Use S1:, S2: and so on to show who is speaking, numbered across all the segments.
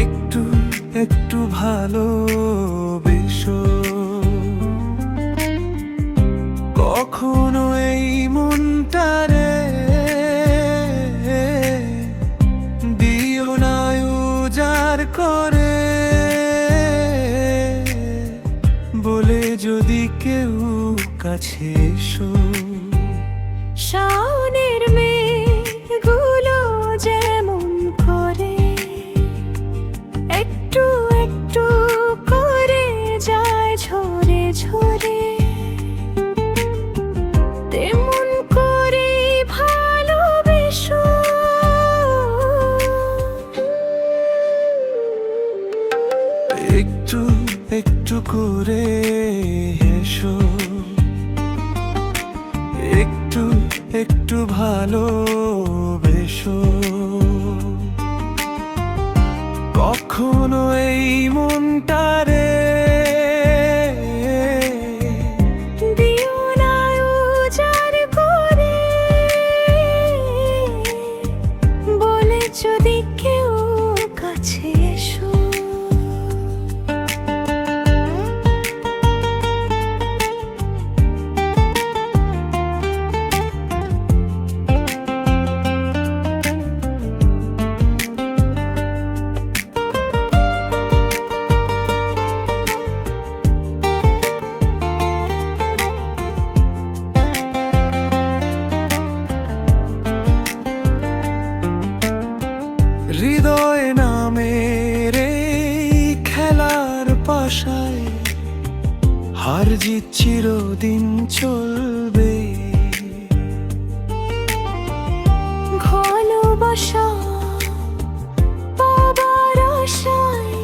S1: একটু একটু ভালোবেসো, কখনো এই মনটারে দিও না উজাড় করে, বলে যদি কেউ কাছে এসো।
S2: শাওনের মেঘগুলো যেমন করে একটু একটু করে যায় ঝরে ঝরে, তেমন করে ভালোবেসো।
S1: একটু একটু করে এসো, একটু একটু ভালোবেসো, কখনো এই মনটারে
S2: দিও না উজাড় করে, বলে যদি কেউ কাছে এসো।
S1: হৃদয় নামের এই খেলার পাশায় হার জিত চিরদিন চলবে।
S2: ভালোবাসা পাবার আশায়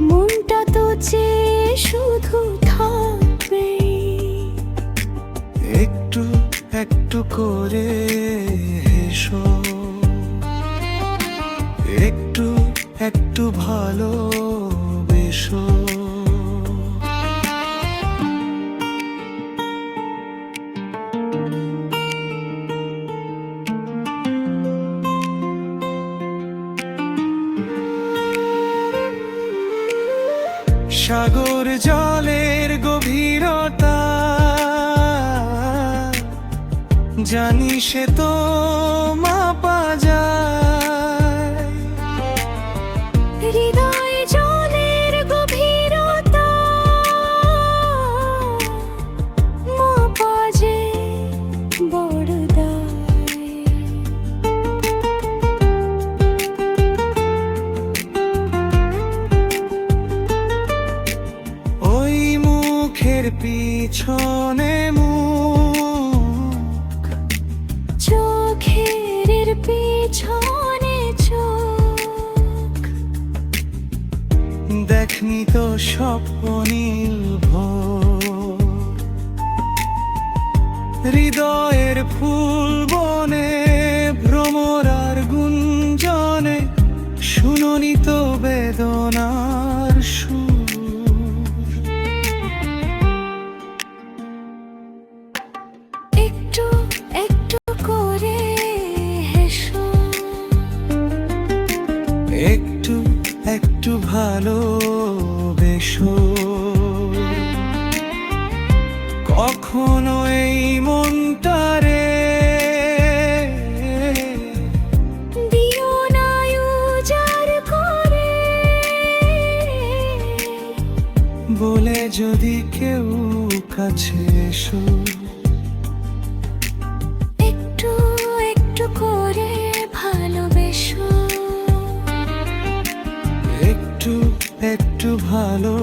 S2: মনটা তো চেয়ে শুধু থাকবে।
S1: একটু একটু করে এসো, একটু একটু ভালোবেসো, সাগর জলের গভীরতা জানি সে তো মাপা যায়।
S2: হৃদয় জলের গভীরতা মাপা যে বড় দায়।
S1: ওই মুখের পিছনে মুখ,
S2: চোখের পিছনে চোখ,
S1: দেখনি তো স্বপ্ন নীল ভোর। হৃদয়ের ফুল বনে ভ্রমরার গুঞ্জনে শুনোনি তো বেদনার সুর।
S2: একটু একটু করে এসো,
S1: একটু একটু ভালোবেসো, কখনো এই মনটারে
S2: দিও না উজাড় করে,
S1: বলে যদি কেউ কাছে এসো।
S2: একটু একটু করে ভালোবেসো।
S1: একটু একটু ভালো